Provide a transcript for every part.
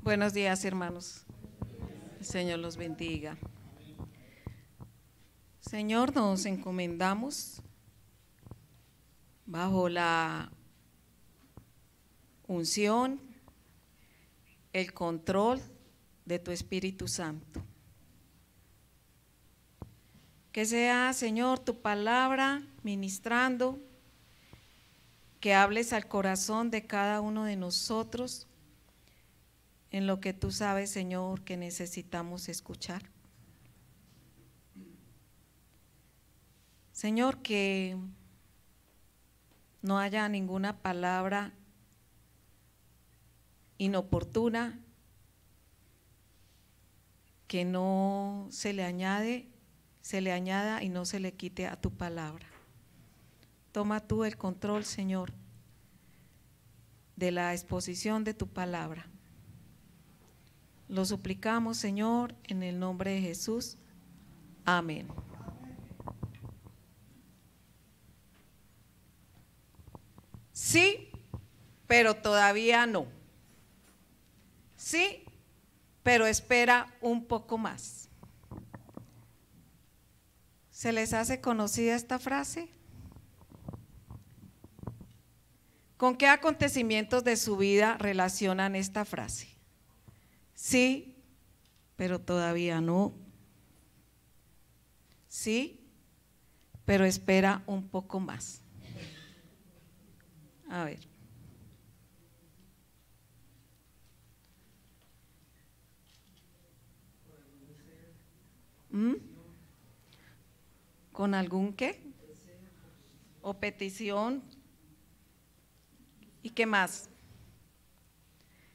Buenos días, hermanos. El Señor los bendiga. Señor, nos encomendamos bajo la unción, el control de tu Espíritu Santo. Que sea, Señor, tu palabra ministrando, que hables al corazón de cada uno de nosotros en lo que tú sabes, Señor, que necesitamos escuchar. Señor, que no haya ninguna palabra inoportuna, que no se le añada y no se le quite a tu palabra. Toma tú el control, Señor, de la exposición de tu palabra. Lo suplicamos, Señor, en el nombre de Jesús. Amén. Sí, pero todavía no. Sí, pero espera un poco más. ¿Se les hace conocida esta frase? ¿Con qué acontecimientos de su vida relacionan esta frase? Sí, pero todavía no. Sí, pero espera un poco más. A ver. ¿Con algún qué? ¿O petición? ¿Y qué más?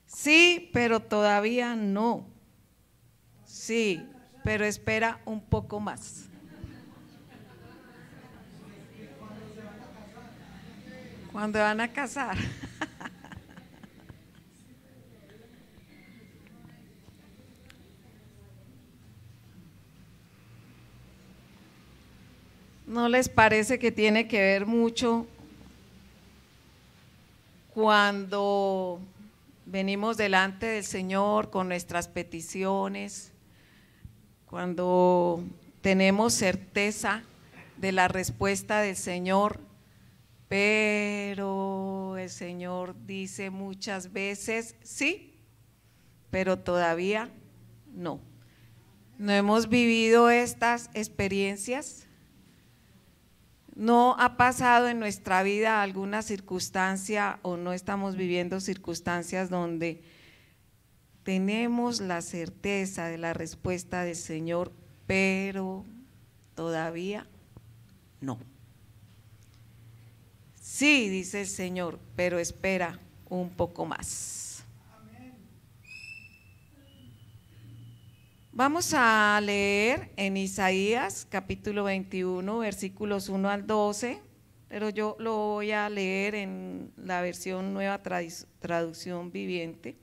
Sí, pero todavía no. Sí, pero espera un poco más. ¿Cuándo van a casar? ¿No les parece que tiene que ver mucho cuando venimos delante del Señor con nuestras peticiones, cuando tenemos certeza de la respuesta del Señor, pero el Señor dice muchas veces sí, pero todavía no? ¿No hemos vivido estas experiencias? ¿No ha pasado en nuestra vida alguna circunstancia o no estamos viviendo circunstancias donde tenemos la certeza de la respuesta del Señor, pero todavía no? Sí, dice el Señor, pero espera un poco más. Vamos a leer en Isaías capítulo 21, versículos 1 al 12, pero yo lo voy a leer en la versión Nueva Traducción Viviente.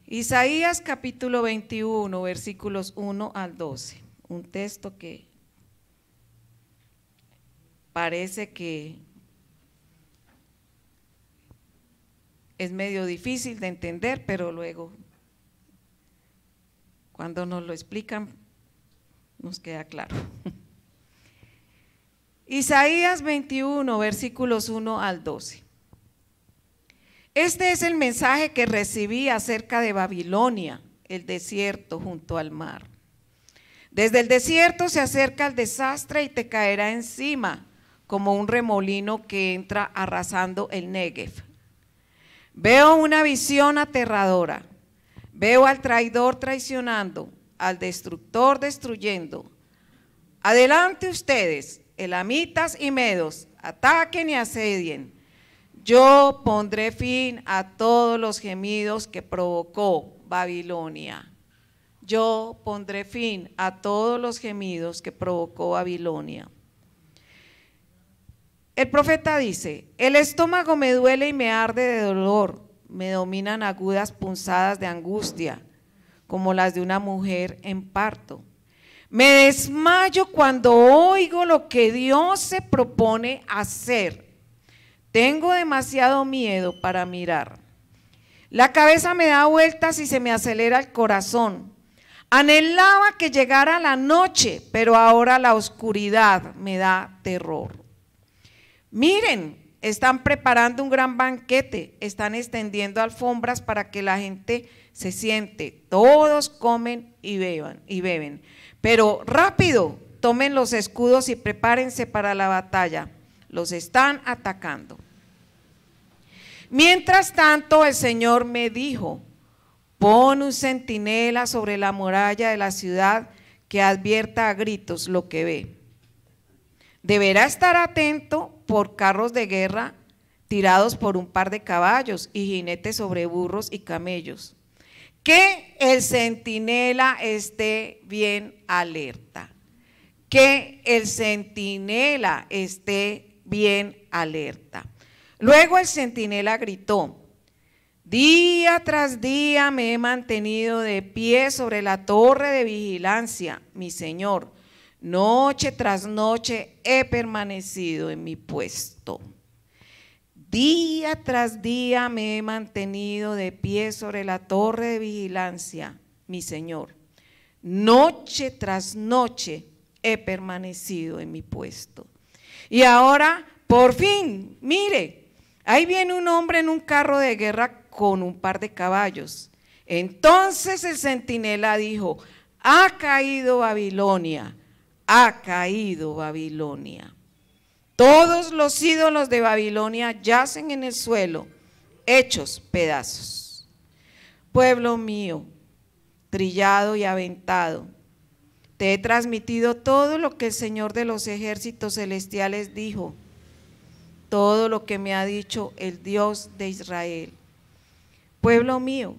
Isaías capítulo 21, versículos 1 al 12, un texto que parece que es medio difícil de entender, pero luego cuando nos lo explican nos queda claro. Isaías 21, versículos 1 al 12. Este es el mensaje que recibí acerca de Babilonia, el desierto junto al mar. Desde el desierto se acerca el desastre y te caerá encima como un remolino que entra arrasando el Negev. Veo una visión aterradora. Veo al traidor traicionando, al destructor destruyendo. Adelante ustedes, elamitas y medos, ataquen y asedien. Yo pondré fin a todos los gemidos que provocó Babilonia. Yo pondré fin a todos los gemidos que provocó Babilonia. El profeta dice: el estómago me duele y me arde de dolor. Me dominan agudas punzadas de angustia, como las de una mujer en parto. Me desmayo cuando oigo lo que Dios se propone hacer. Tengo demasiado miedo para mirar. La cabeza me da vueltas y se me acelera el corazón. Anhelaba que llegara la noche, pero ahora la oscuridad me da terror. Miren, están preparando un gran banquete, están extendiendo alfombras para que la gente se siente. Todos comen y beben. Pero rápido, tomen los escudos y prepárense para la batalla. Los están atacando. Mientras tanto, el Señor me dijo: pon un centinela sobre la muralla de la ciudad que advierta a gritos lo que ve. Deberá estar atento por carros de guerra tirados por un par de caballos y jinetes sobre burros y camellos. Que el centinela esté bien alerta. Que el centinela esté bien alerta. Luego el centinela gritó: día tras día me he mantenido de pie sobre la torre de vigilancia, mi Señor. Noche tras noche he permanecido en mi puesto. Día tras día me he mantenido de pie sobre la torre de vigilancia, mi Señor. Noche tras noche he permanecido en mi puesto. Y ahora, por fin, mire, ahí viene un hombre en un carro de guerra con un par de caballos. Entonces el centinela dijo: ha caído Babilonia, ha caído Babilonia. Todos los ídolos de Babilonia yacen en el suelo, hechos pedazos. Pueblo mío, trillado y aventado, te he transmitido todo lo que el Señor de los ejércitos celestiales dijo, todo lo que me ha dicho el Dios de Israel. Pueblo mío,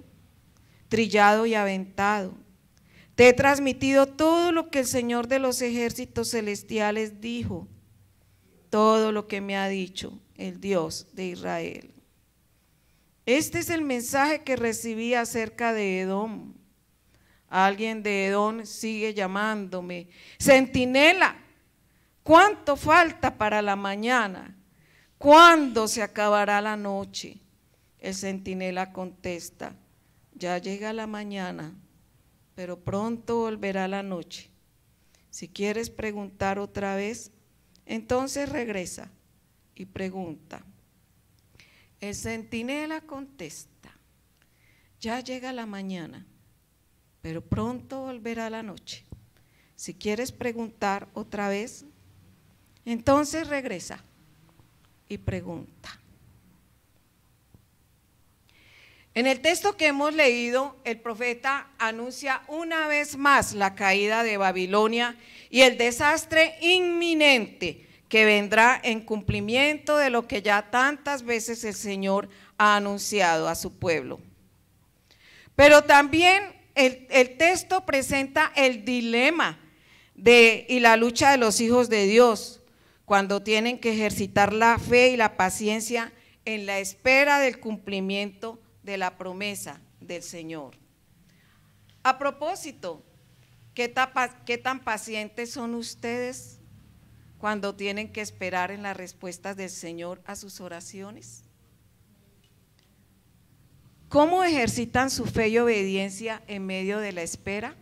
trillado y aventado, te he transmitido todo lo que el Señor de los ejércitos celestiales dijo, todo lo que me ha dicho el Dios de Israel. Este es el mensaje que recibí acerca de Edom. Alguien de Edom sigue llamándome: centinela, ¿cuánto falta para la mañana? ¿Cuándo se acabará la noche? El centinela contesta: ya llega la mañana, pero pronto volverá la noche. Si quieres preguntar otra vez, entonces regresa y pregunta. El centinela contesta: ya llega la mañana, pero pronto volverá la noche. Si quieres preguntar otra vez, entonces regresa y pregunta. En el texto que hemos leído, el profeta anuncia una vez más la caída de Babilonia y el desastre inminente que vendrá en cumplimiento de lo que ya tantas veces el Señor ha anunciado a su pueblo. Pero también el texto presenta el dilema y la lucha de los hijos de Dios cuando tienen que ejercitar la fe y la paciencia en la espera del cumplimiento de la promesa del Señor. A propósito, ¿qué tan pacientes son ustedes cuando tienen que esperar en las respuestas del Señor a sus oraciones? ¿Cómo ejercitan su fe y obediencia en medio de la espera?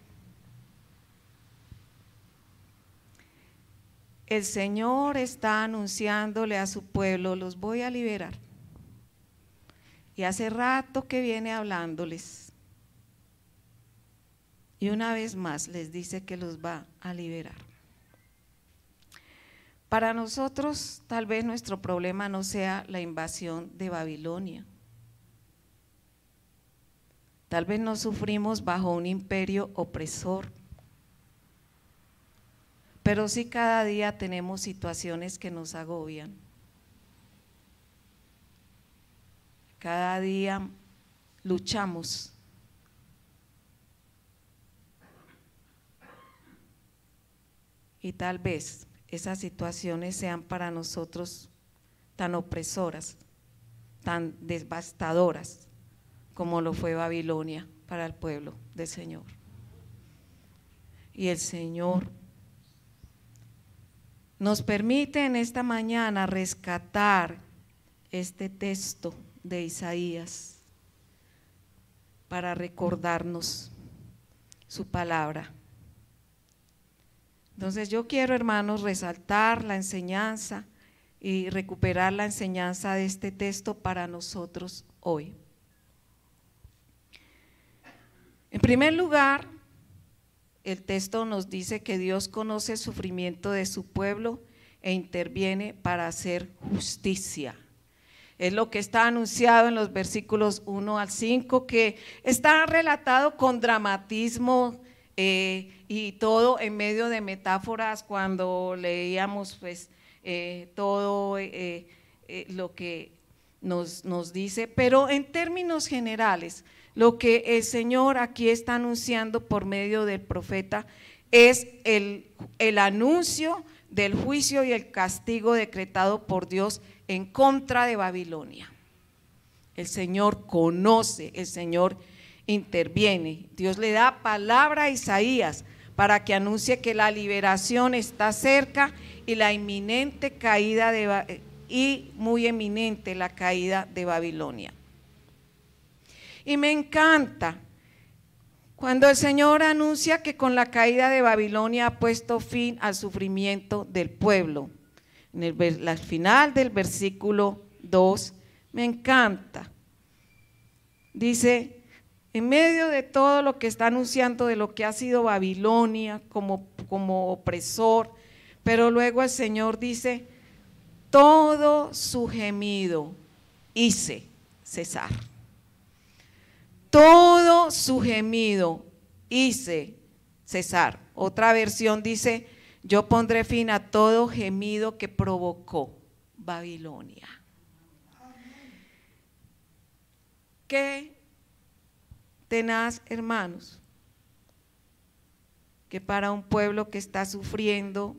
El Señor está anunciándole a su pueblo: los voy a liberar. Y hace rato que viene hablándoles. Y una vez más les dice que los va a liberar. Para nosotros, tal vez nuestro problema no sea la invasión de Babilonia. Tal vez no sufrimos bajo un imperio opresor. Pero sí cada día tenemos situaciones que nos agobian. Cada día luchamos. Y tal vez esas situaciones sean para nosotros tan opresoras, tan devastadoras, como lo fue Babilonia para el pueblo del Señor. Y el Señor nos permite en esta mañana rescatar este texto de Isaías para recordarnos su palabra. Entonces yo quiero, hermanos, resaltar la enseñanza y recuperar la enseñanza de este texto para nosotros hoy. En primer lugar, el texto nos dice que Dios conoce el sufrimiento de su pueblo e interviene para hacer justicia. Es lo que está anunciado en los versículos 1 al 5, que está relatado con dramatismo y todo en medio de metáforas cuando leíamos pues todo lo que nos dice, pero en términos generales, lo que el Señor aquí está anunciando por medio del profeta es el anuncio del juicio y el castigo decretado por Dios en contra de Babilonia. El Señor conoce, el Señor interviene. Dios le da palabra a Isaías para que anuncie que la liberación está cerca y la inminente caída y muy eminente la caída de Babilonia. Y me encanta cuando el Señor anuncia que con la caída de Babilonia ha puesto fin al sufrimiento del pueblo. En el final del versículo 2, me encanta. Dice, en medio de todo lo que está anunciando de lo que ha sido Babilonia como opresor, pero luego el Señor dice, todo su gemido hice cesar. Todo su gemido hice cesar. Otra versión dice, yo pondré fin a todo gemido que provocó Babilonia. Qué tenaz, hermanos, que para un pueblo que está sufriendo,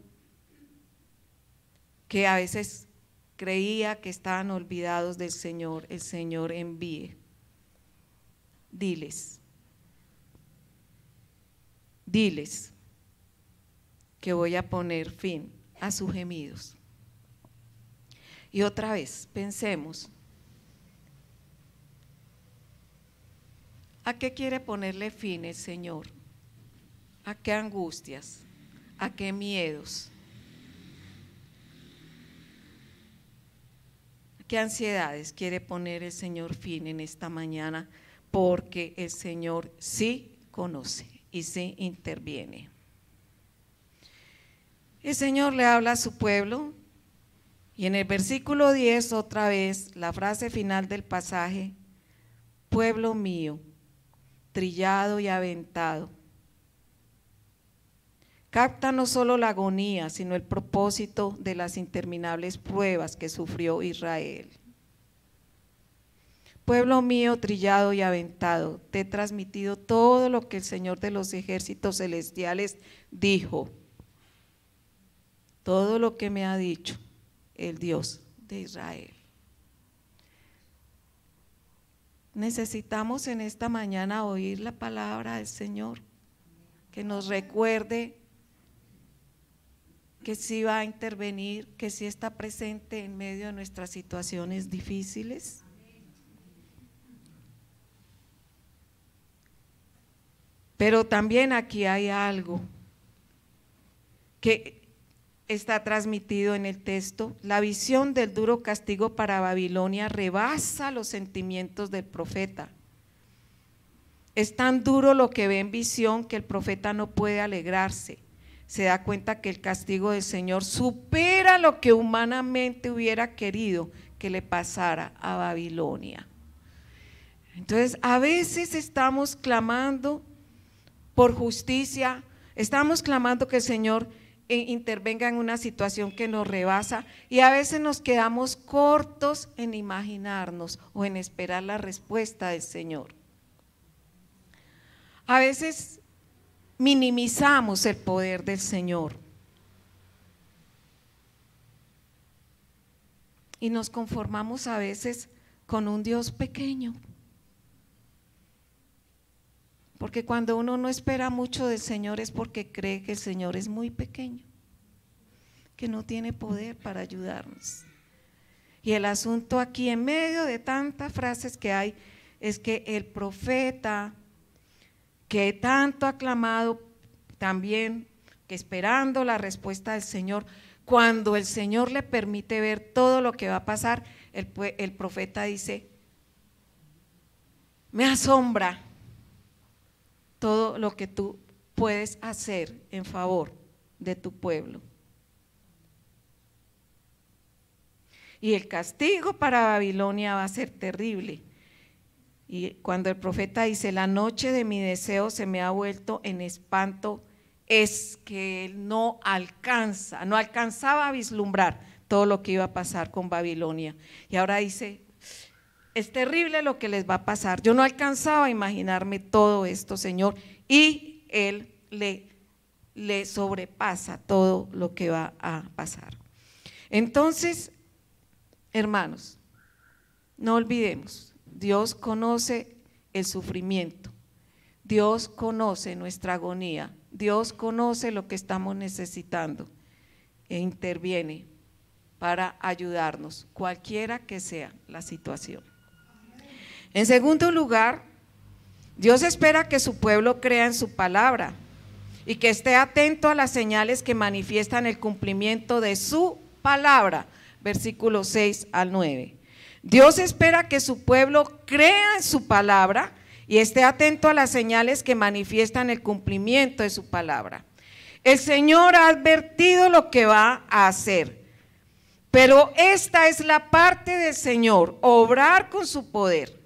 que a veces creía que estaban olvidados del Señor, el Señor envíe. Diles que voy a poner fin a sus gemidos. Y otra vez, pensemos, ¿a qué quiere ponerle fin el Señor? ¿A qué angustias? ¿A qué miedos? ¿A qué ansiedades quiere poner el Señor fin en esta mañana? Porque el Señor sí conoce y sí interviene. El Señor le habla a su pueblo y en el versículo 10 otra vez la frase final del pasaje, pueblo mío, trillado y aventado. Capta no solo la agonía, sino el propósito de las interminables pruebas que sufrió Israel. Pueblo mío, trillado y aventado, te he transmitido todo lo que el Señor de los ejércitos celestiales dijo. Todo lo que me ha dicho el Dios de Israel. Necesitamos en esta mañana oír la palabra del Señor, que nos recuerde que sí va a intervenir, que sí está presente en medio de nuestras situaciones difíciles. Pero también aquí hay algo que está transmitido en el texto. La visión del duro castigo para Babilonia rebasa los sentimientos del profeta. Es tan duro lo que ve en visión que el profeta no puede alegrarse. Se da cuenta que el castigo del Señor supera lo que humanamente hubiera querido que le pasara a Babilonia. Entonces, a veces estamos clamando por justicia, estamos clamando que el Señor intervenga en una situación que nos rebasa y a veces nos quedamos cortos en imaginarnos o en esperar la respuesta del Señor. A veces minimizamos el poder del Señor y nos conformamos a veces con un Dios pequeño. Porque cuando uno no espera mucho del Señor es porque cree que el Señor es muy pequeño, que no tiene poder para ayudarnos. Y el asunto aquí, en medio de tantas frases que hay es que el profeta que tanto ha clamado también, que esperando la respuesta del Señor, cuando el Señor le permite ver todo lo que va a pasar, el profeta dice: me asombra todo lo que tú puedes hacer en favor de tu pueblo. Y el castigo para Babilonia va a ser terrible. Y cuando el profeta dice: la noche de mi deseo se me ha vuelto en espanto, es que él no alcanzaba a vislumbrar todo lo que iba a pasar con Babilonia. Y ahora dice: es terrible lo que les va a pasar. Yo no alcanzaba a imaginarme todo esto, Señor. Y él le sobrepasa todo lo que va a pasar. Entonces, hermanos, no olvidemos, Dios conoce el sufrimiento, Dios conoce nuestra agonía, Dios conoce lo que estamos necesitando e interviene para ayudarnos, cualquiera que sea la situación. En segundo lugar, Dios espera que su pueblo crea en su palabra y que esté atento a las señales que manifiestan el cumplimiento de su palabra, versículos 6 al 9. Dios espera que su pueblo crea en su palabra y esté atento a las señales que manifiestan el cumplimiento de su palabra. El Señor ha advertido lo que va a hacer, pero esta es la parte del Señor: obrar con su poder,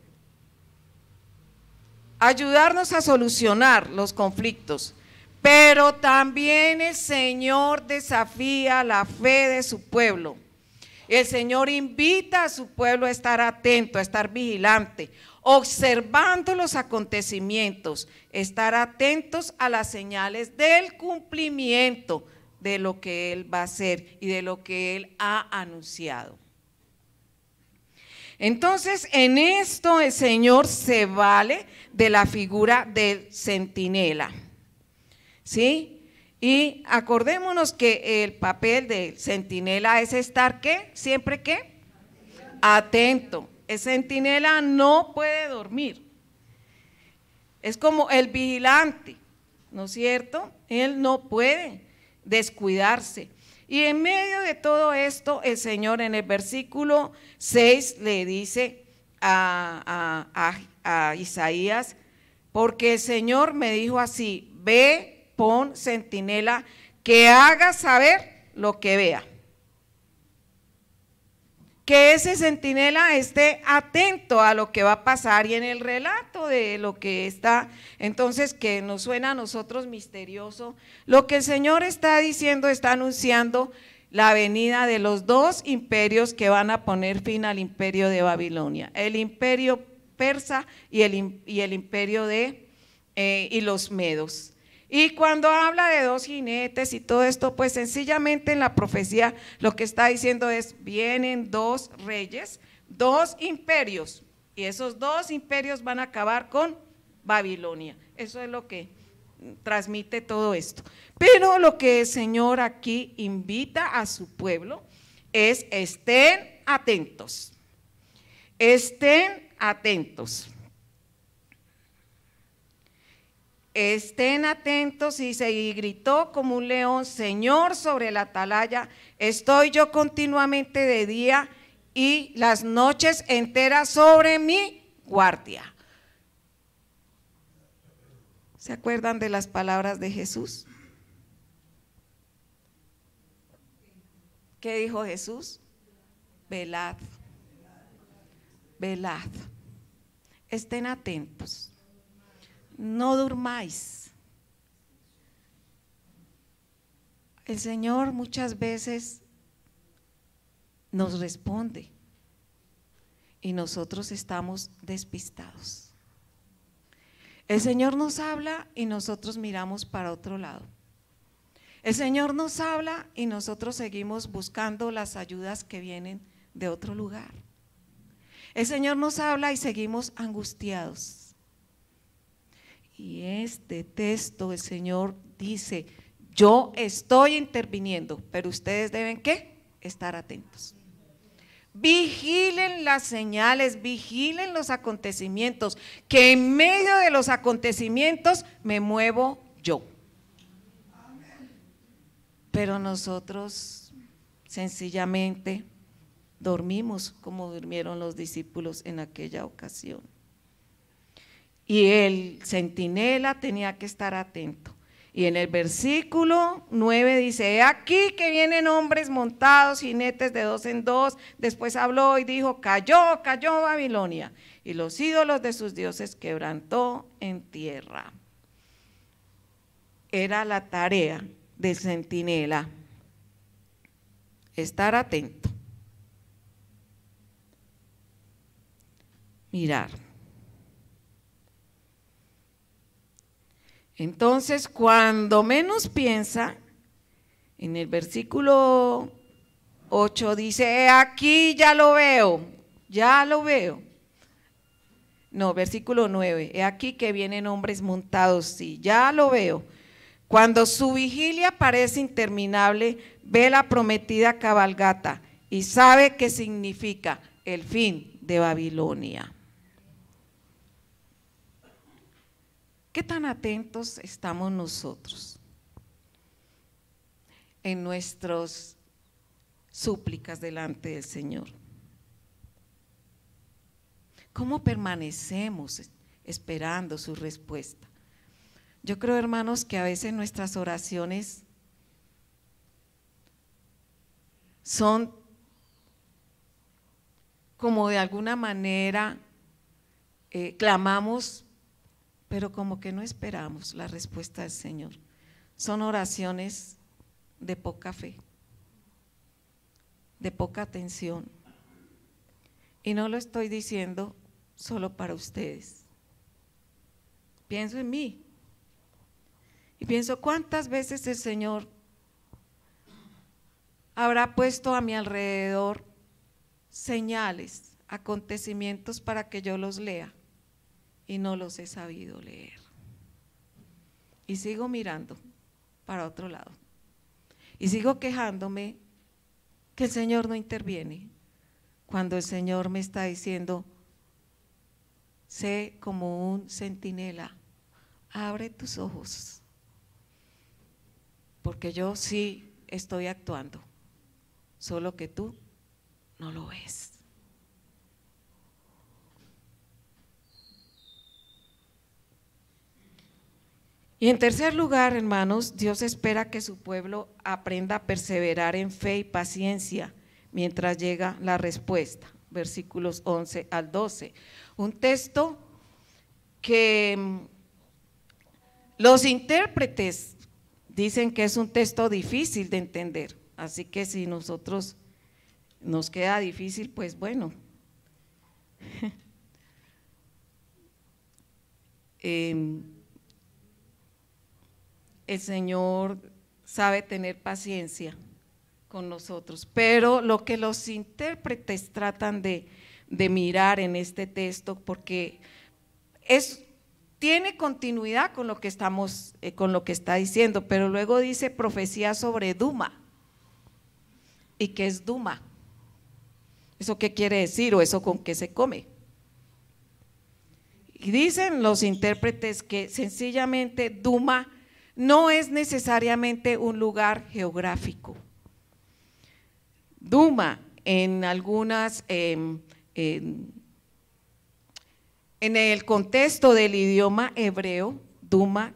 ayudarnos a solucionar los conflictos, pero también el Señor desafía la fe de su pueblo. El Señor invita a su pueblo a estar atento, a estar vigilante, observando los acontecimientos, estar atentos a las señales del cumplimiento de lo que Él va a hacer y de lo que Él ha anunciado. Entonces, en esto el Señor se vale de la figura del centinela, ¿sí? Y acordémonos que el papel del centinela es estar, ¿qué? Siempre, ¿qué? Atento. El centinela no puede dormir. Es como el vigilante, ¿no es cierto? Él no puede descuidarse. Y en medio de todo esto, el Señor en el versículo 6 le dice a Isaías: porque el Señor me dijo así, ve, pon centinela que haga saber lo que vea. Que ese centinela esté atento a lo que va a pasar, y en el relato de lo que está, entonces, que nos suena a nosotros misterioso, lo que el Señor está diciendo, está anunciando la venida de los dos imperios que van a poner fin al imperio de Babilonia: el imperio persa y el imperio y los medos. Y cuando habla de dos jinetes y todo esto, pues sencillamente en la profecía lo que está diciendo es: vienen dos reyes, dos imperios, y esos dos imperios van a acabar con Babilonia. Eso es lo que transmite todo esto. Pero lo que el Señor aquí invita a su pueblo es: estén atentos, estén atentos. Estén atentos, y gritó como un león: Señor, sobre la atalaya estoy yo continuamente de día y las noches enteras sobre mi guardia. ¿Se acuerdan de las palabras de Jesús? ¿Qué dijo Jesús? Velad, velad, estén atentos. No durmáis. El Señor muchas veces nos responde y nosotros estamos despistados. El Señor nos habla y nosotros miramos para otro lado. El Señor nos habla y nosotros seguimos buscando las ayudas que vienen de otro lugar. El Señor nos habla y seguimos angustiados. Y este texto, el Señor dice: yo estoy interviniendo, pero ustedes deben, ¿qué? Estar atentos. Vigilen las señales, vigilen los acontecimientos, que en medio de los acontecimientos me muevo yo. Pero nosotros sencillamente dormimos como durmieron los discípulos en aquella ocasión. Y el centinela tenía que estar atento. Y en el versículo 9 dice: he aquí que vienen hombres montados, jinetes de 2 en 2. Después habló y dijo: cayó Babilonia, y los ídolos de sus dioses quebrantó en tierra. Era la tarea del centinela, estar atento, mirar. Entonces, cuando menos piensa, en el versículo 8 dice: aquí ya lo veo. No, versículo 9, he aquí que vienen hombres montados, sí, ya lo veo. Cuando su vigilia parece interminable, ve la prometida cabalgata y sabe qué significa el fin de Babilonia. ¿Qué tan atentos estamos nosotros en nuestras súplicas delante del Señor? ¿Cómo permanecemos esperando su respuesta? Yo creo, hermanos, que a veces nuestras oraciones son como de alguna manera clamamos, pero como que no esperamos la respuesta del Señor. Son oraciones de poca fe, de poca atención. Y no lo estoy diciendo solo para ustedes. Pienso en mí. Y pienso cuántas veces el Señor habrá puesto a mi alrededor señales, acontecimientos para que yo los lea. Y no los he sabido leer. Y sigo mirando para otro lado. Y sigo quejándome que el Señor no interviene, cuando el Señor me está diciendo: sé como un centinela, abre tus ojos, porque yo sí estoy actuando, solo que tú no lo ves. Y en tercer lugar, hermanos, Dios espera que su pueblo aprenda a perseverar en fe y paciencia mientras llega la respuesta. Versículos 11 al 12. Un texto que los intérpretes dicen que es un texto difícil de entender. Así que si nosotros nos queda difícil, pues bueno. El Señor sabe tener paciencia con nosotros, pero lo que los intérpretes tratan de mirar en este texto, porque tiene continuidad con lo que con lo que está diciendo, pero luego dice profecía sobre Duma. ¿Y qué es Duma? ¿Eso qué quiere decir o eso con qué se come? Y dicen los intérpretes que sencillamente Duma no es necesariamente un lugar geográfico. Duma, en el contexto del idioma hebreo, Duma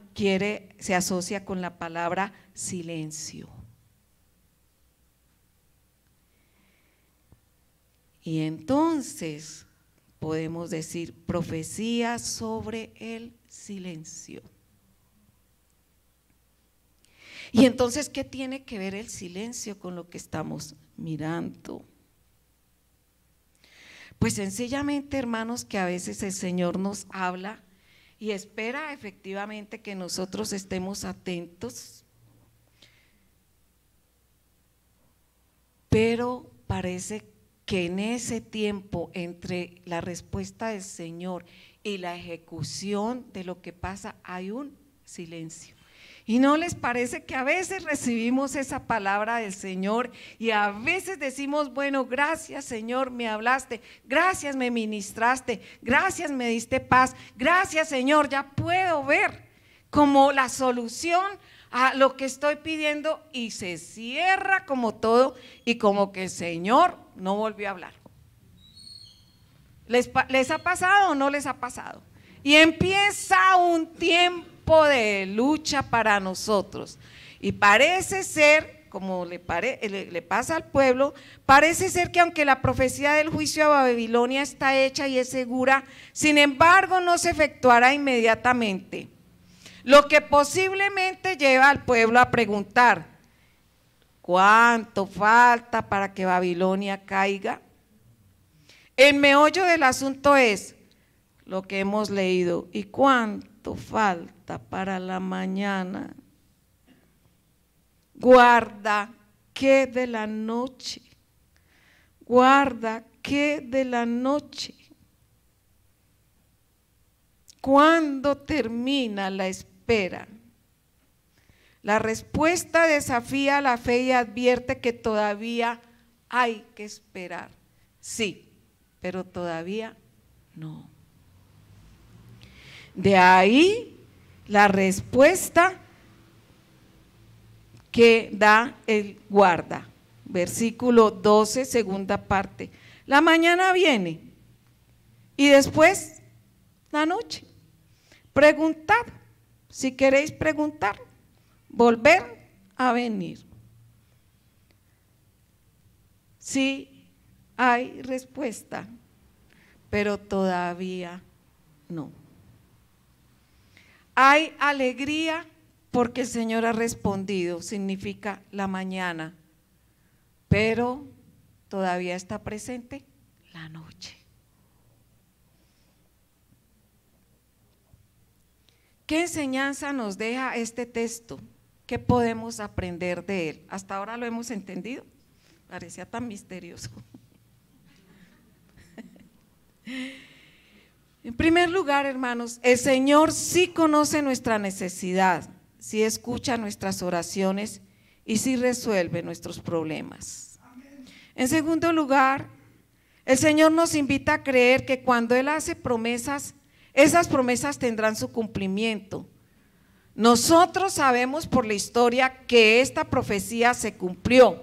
se asocia con la palabra silencio. Y entonces podemos decir profecía sobre el silencio. Y entonces, ¿qué tiene que ver el silencio con lo que estamos mirando? Pues sencillamente, hermanos, que a veces el Señor nos habla y espera efectivamente que nosotros estemos atentos, pero parece que en ese tiempo entre la respuesta del Señor y la ejecución de lo que pasa hay un silencio. ¿Y no les parece que a veces recibimos esa palabra del Señor y a veces decimos, bueno, gracias Señor, me hablaste, gracias me ministraste, gracias me diste paz, gracias Señor, ya puedo ver como la solución a lo que estoy pidiendo, y se cierra como todo y como que el Señor no volvió a hablar? ¿Les ha pasado o no les ha pasado? Y empieza un tiempo de lucha para nosotros, y parece ser, como le pasa al pueblo, parece ser que aunque la profecía del juicio a Babilonia está hecha y es segura, sin embargo no se efectuará inmediatamente, lo que posiblemente lleva al pueblo a preguntar: ¿cuánto falta para que Babilonia caiga? El meollo del asunto es lo que hemos leído: ¿y cuánto falta para la mañana? Guarda que de la noche, guarda que de la noche. ¿Cuándo termina la espera? La respuesta desafía la fe y advierte que todavía hay que esperar. Sí, pero todavía no. De ahí la respuesta que da el guarda. Versículo 12, segunda parte. La mañana viene y después la noche. Preguntad, si queréis preguntar, volver a venir. Sí hay respuesta, pero todavía no. Hay alegría porque el Señor ha respondido, significa la mañana, pero todavía está presente la noche. ¿Qué enseñanza nos deja este texto? ¿Qué podemos aprender de él? Hasta ahora lo hemos entendido, parecía tan misterioso. En primer lugar, hermanos, el Señor sí conoce nuestra necesidad, sí escucha nuestras oraciones y sí resuelve nuestros problemas. En segundo lugar, el Señor nos invita a creer que cuando Él hace promesas, esas promesas tendrán su cumplimiento. Nosotros sabemos por la historia que esta profecía se cumplió.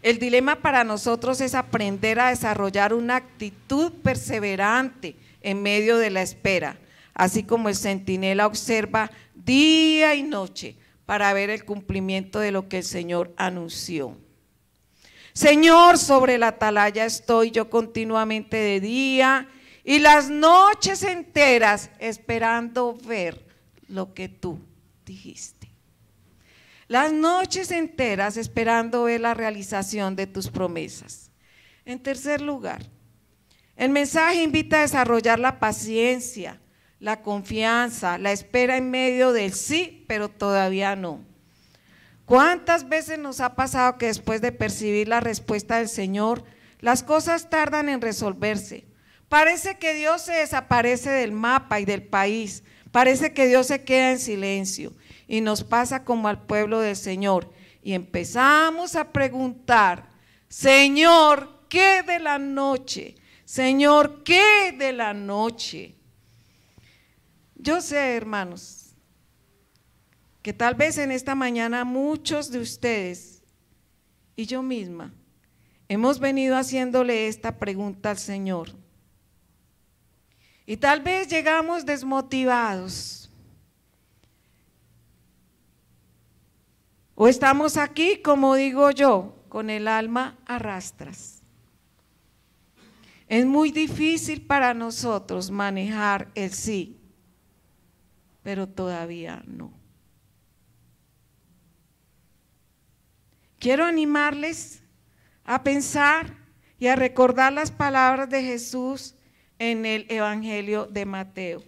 El dilema para nosotros es aprender a desarrollar una actitud perseverante en medio de la espera, así como el centinela observa día y noche para ver el cumplimiento de lo que el Señor anunció. Señor, sobre la atalaya estoy yo continuamente de día y las noches enteras esperando ver lo que tú dijiste. Las noches enteras esperando ver la realización de tus promesas. En tercer lugar, el mensaje invita a desarrollar la paciencia, la confianza, la espera en medio del sí, pero todavía no. ¿Cuántas veces nos ha pasado que después de percibir la respuesta del Señor, las cosas tardan en resolverse? Parece que Dios se desaparece del mapa y del país, parece que Dios se queda en silencio, y nos pasa como al pueblo del Señor, y empezamos a preguntar: Señor, ¿qué de la noche? Señor, ¿qué de la noche? Yo sé, hermanos, que tal vez en esta mañana muchos de ustedes y yo misma hemos venido haciéndole esta pregunta al Señor. Y tal vez llegamos desmotivados. O estamos aquí, como digo yo, con el alma a rastras. Es muy difícil para nosotros manejar el sí, pero todavía no. Quiero animarles a pensar y a recordar las palabras de Jesús en el Evangelio de Mateo,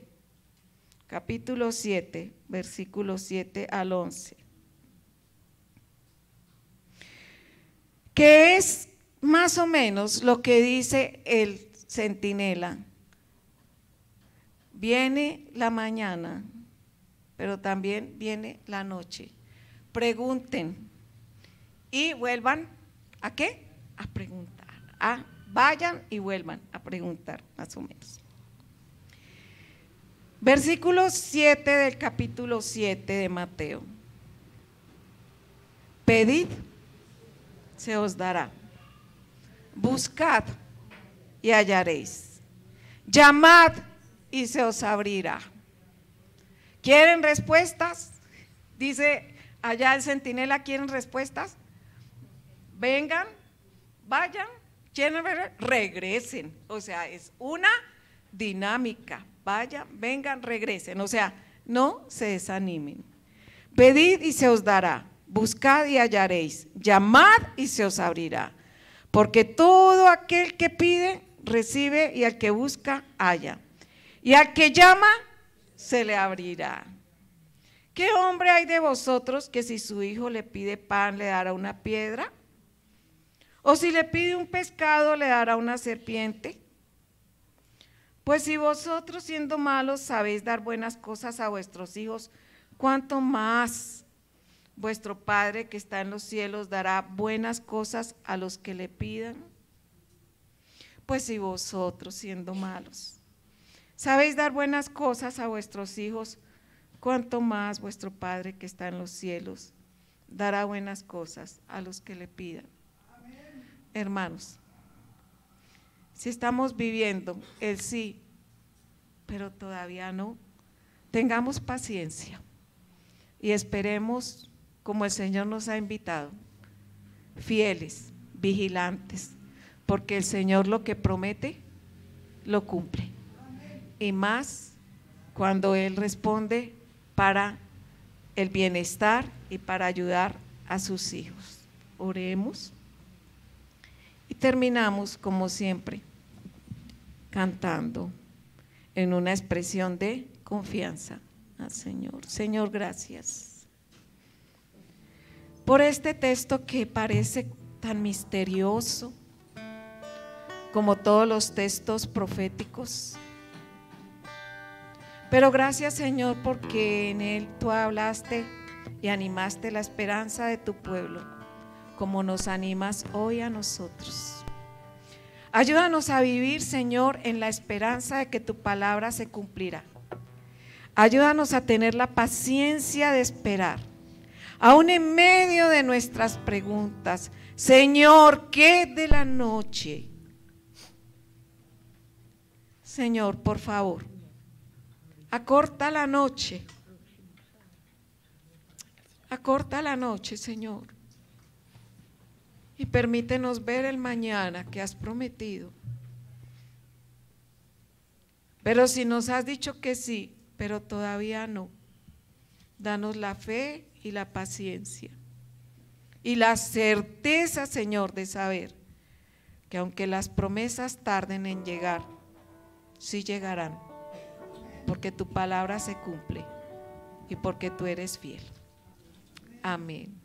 capítulo 7, versículos 7 al 11. Que es más o menos lo que dice el centinela: viene la mañana pero también viene la noche. Pregunten y vuelvan, ¿a qué? A preguntar. Vayan y vuelvan a preguntar, más o menos. Versículo 7 del capítulo 7 de Mateo. Pedid, se os dará. Buscad y hallaréis. Llamad y se os abrirá. ¿Quieren respuestas? Dice allá el centinela, ¿quieren respuestas? Vengan, vayan, ¿quieren regresen? O sea, es una dinámica. Vayan, vengan, regresen. O sea, no se desanimen. Pedid y se os dará. Buscad y hallaréis. Llamad y se os abrirá. Porque todo aquel que pide, recibe, y al que busca, halla. Y al que llama, se le abrirá. ¿Qué hombre hay de vosotros que si su hijo le pide pan, le dará una piedra? ¿O si le pide un pescado, le dará una serpiente? Pues si vosotros, siendo malos, sabéis dar buenas cosas a vuestros hijos, ¿cuánto más vuestro Padre que está en los cielos dará buenas cosas a los que le pidan? Pues si vosotros, siendo malos, sabéis dar buenas cosas a vuestros hijos, ¿cuánto más vuestro Padre que está en los cielos dará buenas cosas a los que le pidan? Amén. Hermanos, si estamos viviendo el sí, pero todavía no, tengamos paciencia y esperemos, como el Señor nos ha invitado, fieles, vigilantes, porque el Señor lo que promete, lo cumple. Y más cuando Él responde para el bienestar y para ayudar a sus hijos. Oremos y terminamos como siempre cantando en una expresión de confianza al Señor. Señor, gracias por este texto que parece tan misterioso como todos los textos proféticos. Pero gracias, Señor, porque en él tú hablaste y animaste la esperanza de tu pueblo, como nos animas hoy a nosotros. Ayúdanos a vivir, Señor, en la esperanza de que tu palabra se cumplirá. Ayúdanos a tener la paciencia de esperar, aún en medio de nuestras preguntas. Señor, ¿qué de la noche? Señor, por favor, acorta la noche. Acorta la noche, Señor. Y permítenos ver el mañana que has prometido. Pero si nos has dicho que sí, pero todavía no, danos la fe y la paciencia y la certeza, Señor, de saber que aunque las promesas tarden en llegar, sí llegarán, porque tu palabra se cumple y porque tú eres fiel. Amén.